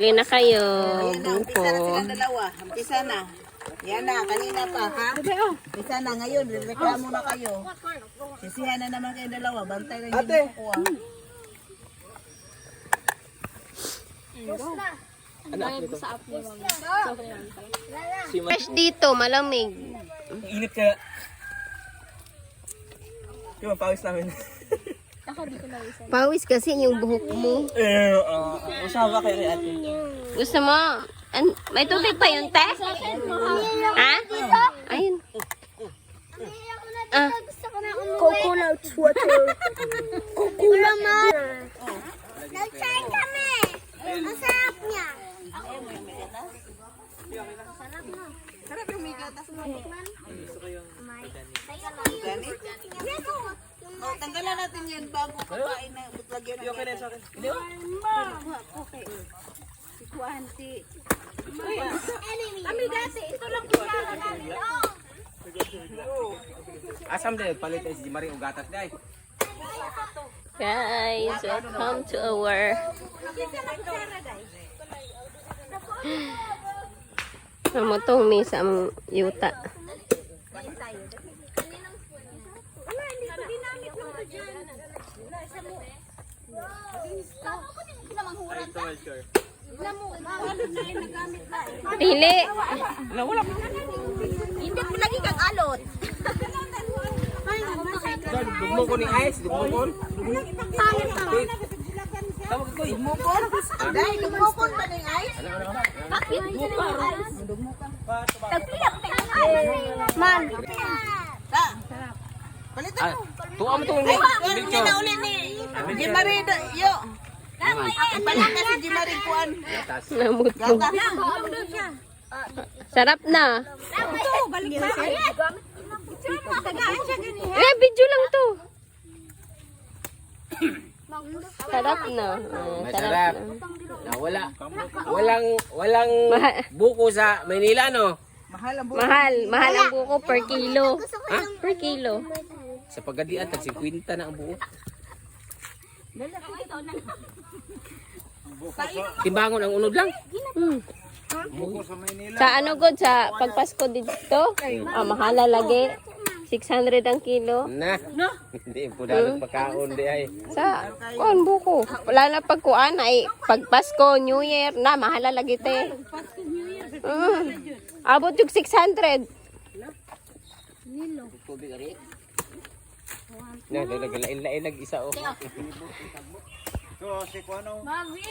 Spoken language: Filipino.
Bili na kayo. Yan na, umpisa na silang dalawa. Umpisa na. Yan na, kanina pa, ha? Umpisa na, ngayon, reklamo na kayo. Sisihan na naman kayong dalawa. Bantay na yung kukuha. Fresh dito, malamig. Init kaya. Yung pawis namin. Pawis kasi yung buhok mo. Usawa kayo kay ate. Gusto mo? May tubig pa yun, te? Ha? Ayun. Ah. Coconut water. Coconut. Nag-try kami. Ang sarap niya. Sarap yung may gatas mo. Oh, tanggalan natin yan bago kakain na butlagyan ng gatas. Kami dati, ito lang kutsara namin. Asam din, palit si Marie ugatas day. Guys, welcome to our namutong mi sa yuta. Dili. Hindi mo lagi kang alot. Dugmo ko ni ice, dugmo ko. Tawag ko, dugmo ko. Dahil lumukon pa ng ice. Man. Palitan mo. Tuwa mo tong Hindi na uli ni Jimarie. Yo. Ipalit na si Jimarie kuan. Namutong. Sarap na. Eh, video lang to. Sarap na. Masarap. Na walang buko sa Maynila no. Mahal ang buhay. Mahal ang buko per kilo. Per kilo. Sa pagadian tag 50 na ang buo. Timbangon ang unod lang. Sa ano god sa pagpasko dito? Mahala lagi. 600 ang kilo. Na. Hindi po dapat pagkaon di ay. Sa kuan buko. Wala na pagkuan ay pagpasko, New Year na mahala lagi te. Abot yung 600. Na lain-lain lag isa oh. Mami!